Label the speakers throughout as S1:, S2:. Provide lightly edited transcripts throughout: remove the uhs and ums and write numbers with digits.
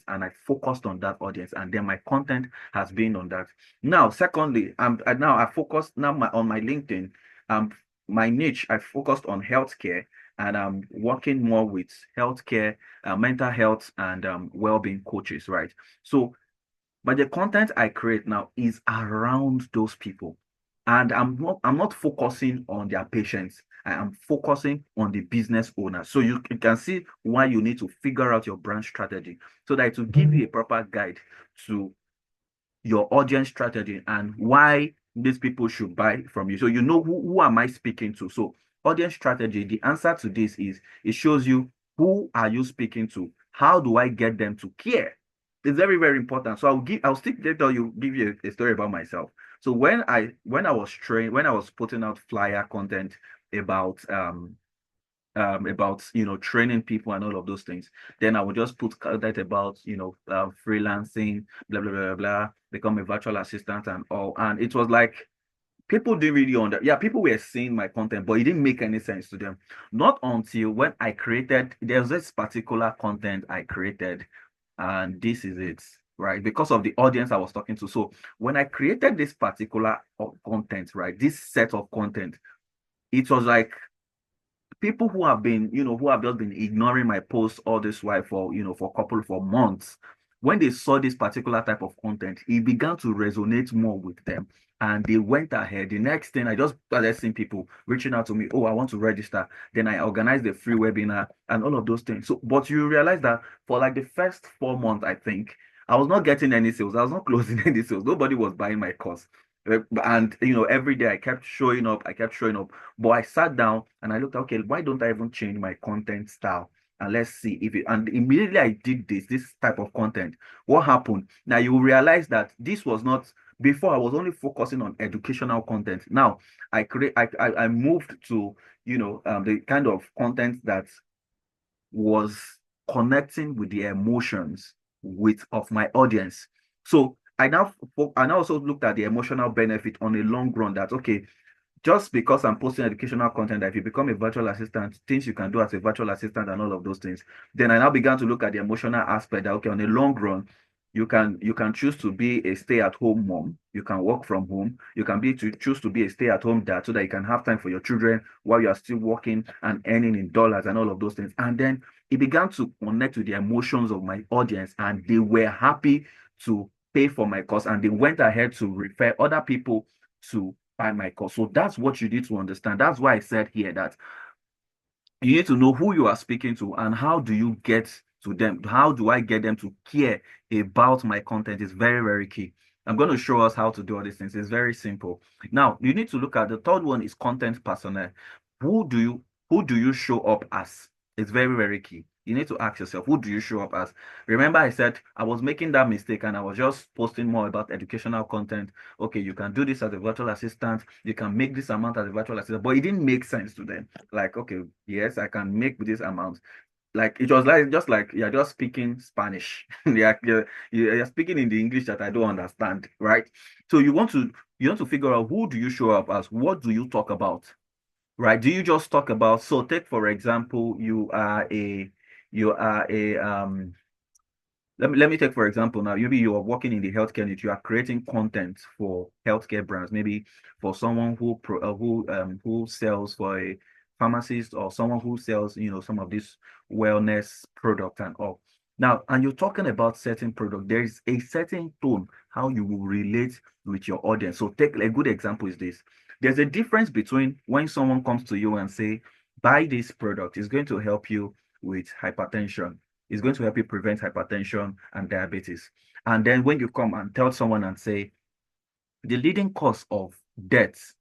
S1: and I focused on that audience, and then my content has been on that. Now, secondly, now I focus now on my LinkedIn. My niche, I focused on healthcare, and I'm working more with healthcare, mental health, and well-being coaches, right? So, but the content I create now is around those people. And I'm not focusing on their patients. I am focusing on the business owner. So you can see why you need to figure out your brand strategy so that it will give you a proper guide to your audience strategy and why these people should buy from you. So you know who am I speaking to. So audience strategy, the answer to this is it shows you who are you speaking to? How do I get them to care? It's very, very important. So I'll stick later you give you a story about myself. So when I was putting out flyer content about training people and all of those things, then I would just put that about freelancing, blah blah blah blah blah, become a virtual assistant and all. And it was like people didn't really yeah, people were seeing my content, but it didn't make any sense to them. Not until when I created, there's this particular content I created, and this is it, right? Because of the audience I was talking to. So when I created this particular content, right, this set of content, it was like people who have been, who have just been ignoring my posts all this while for months, when they saw this particular type of content, it began to resonate more with them. And they went ahead. The next thing, I just started seeing people reaching out to me, oh, I want to register. Then I organized the free webinar and all of those things. So, but you realize that for like the first 4 months, I think, I was not getting any sales. I was not closing any sales. Nobody was buying my course. And every day I kept showing up, but I sat down and I looked, okay, why don't I even change my content style? And let's see if it, and immediately I did this type of content. What happened? Now you will realize that this was not, before I was only focusing on educational content. Now I moved to, the kind of content that was connecting with the emotions of my audience. So I now also looked at the emotional benefit on a long run that, okay, just because I'm posting educational content, that if you become a virtual assistant, things you can do as a virtual assistant and all of those things, then I now began to look at the emotional aspect that, okay, on a long run, you can choose to be a stay-at-home mom, you can work from home, you can choose to be a stay-at-home dad so that you can have time for your children while you are still working and earning in dollars and all of those things. And then it began to connect with the emotions of my audience, and they were happy to pay for my course, and they went ahead to refer other people to buy my course. So that's what you need to understand. That's why I said here that you need to know who you are speaking to and how do you get to them. How do I get them to care about my content is very, very key. I'm going to show us how to do all these things. It's very simple. Now, you need to look at the third one is content personnel. Who do you show up as? It's very, very key. You need to ask yourself, who do you show up as? Remember, I said I was making that mistake and I was just posting more about educational content. Okay, you can do this as a virtual assistant. You can make this amount as a virtual assistant, but it didn't make sense to them. Like, okay, yes, I can make this amount. Like it was like just like you're just speaking Spanish. You're speaking in the English that I don't understand, right? So you want to figure out who do you show up as, what do you talk about, right? Do you just talk about, so take for example, you are a let me take for example now, maybe you are working in the healthcare niche, you are creating content for healthcare brands, maybe for someone who sells for a pharmacist or someone who sells, some of this wellness product and all. Now, and you're talking about certain product, there is a certain tone how you will relate with your audience. So take a good example is this. There's a difference between when someone comes to you and say, buy this product, it's going to help you with hypertension, it's going to help you prevent hypertension and diabetes. And then when you come and tell someone and say, the leading cause of death,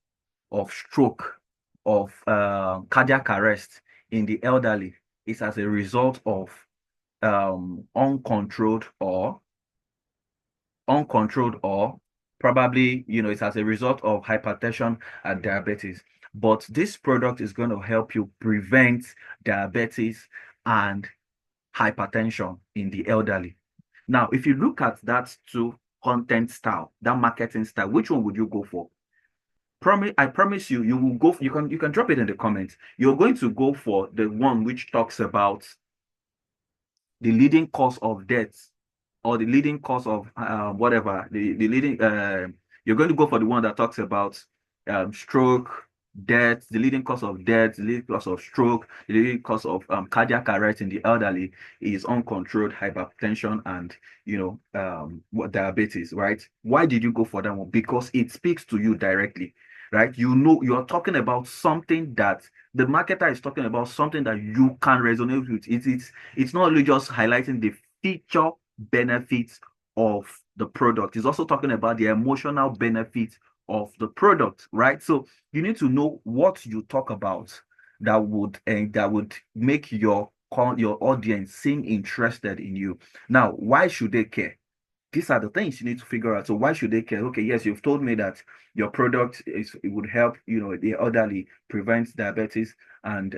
S1: of stroke, of cardiac arrest in the elderly is as a result of uncontrolled or probably, it's as a result of hypertension and diabetes. But this product is going to help you prevent diabetes and hypertension in the elderly. Now, if you look at that two content style, that marketing style, which one would you go for? I promise you, you will go. You can drop it in the comments. You're going to go for the one which talks about the leading cause of death or the leading cause of whatever the leading you're going to go for the one that talks about stroke, death, the leading cause of death, the leading cause of stroke, the leading cause of cardiac arrest in the elderly is uncontrolled hypertension and what diabetes, right? Why did you go for that one? Because it speaks to you directly, right? You know, you're talking about something that the marketer is talking about, something that you can resonate with. It's not only just highlighting the feature benefits of the product, it's also talking about the emotional benefits of the product, right? So you need to know what you talk about that would make your audience seem interested in you. Now, why should they care? These are the things you need to figure out. So why should they care? Okay, yes, you've told me that your product it would help, the elderly prevent diabetes and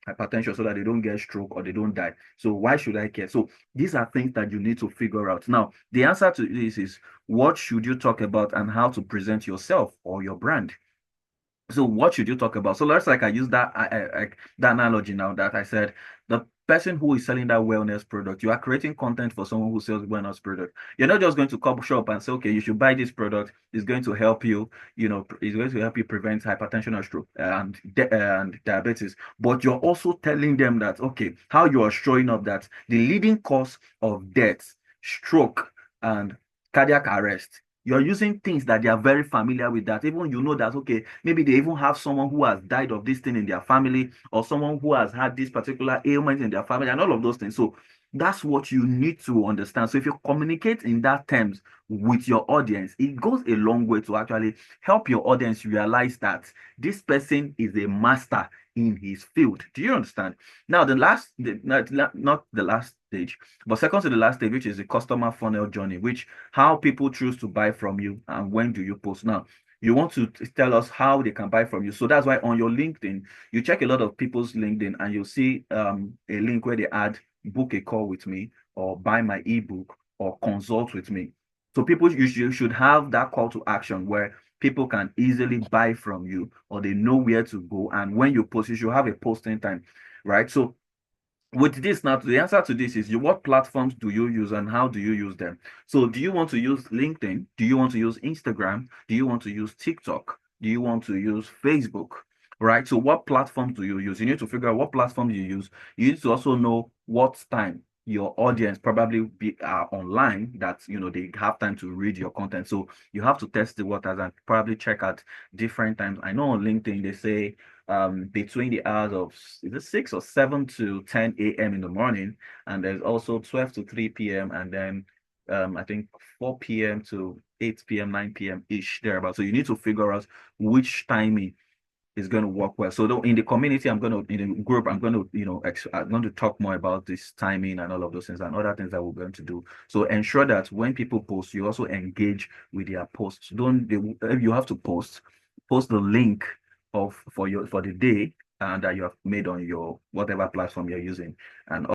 S1: hypertension so that they don't get stroke or they don't die. So why should I care? So these are things that you need to figure out. Now, the answer to this is what should you talk about and how to present yourself or your brand. So what should you talk about? So let's like I use that analogy now that I said the person who is selling that wellness product, you are creating content for someone who sells wellness product. You're not just going to come shop and say, okay, you should buy this product. It's going to help you, it's going to help you prevent hypertension or stroke and diabetes. But you're also telling them that, okay, how you are showing up that the leading cause of death, stroke, and cardiac arrest, you're using things that they are very familiar with, that even you know that, okay, maybe they even have someone who has died of this thing in their family, or someone who has had this particular ailment in their family, and all of those things. So that's what you need to understand. So if you communicate in that terms with your audience, it goes a long way to actually help your audience realize that this person is a master in his field. Do you understand? Now, not the last stage, but second to the last stage, which is the customer funnel journey, which how people choose to buy from you and when do you post. Now, you want to tell us how they can buy from you. So that's why on your LinkedIn, you check a lot of people's LinkedIn and you'll see a link where they add book a call with me or buy my ebook or consult with me. So people, you should have that call to action where people can easily buy from you or they know where to go. And when you post, you should have a posting time, right? So with this now, the answer to this is what platforms do you use and how do you use them? So do you want to use LinkedIn? Do you want to use Instagram? Do you want to use TikTok? Do you want to use Facebook? Right? So what platforms do you use? You need to figure out what platforms you use. You need to also know what time your audience probably be online, that they have time to read your content. So you have to test the waters and probably check out different times. I know on LinkedIn they say between the hours of is it 6 or 7 to 10 a.m. in the morning, and there's also 12 to 3 p.m. and then I think 4 p.m. to 8 p.m., 9 p.m. ish thereabout. So you need to figure out which timing is going to work well. So though in the community, in the group, I'm going to talk more about this timing and all of those things and other things that we're going to do. So ensure that when people post, you also engage with their posts. If you have to post the link for the day and that you have made on your whatever platform you're using, and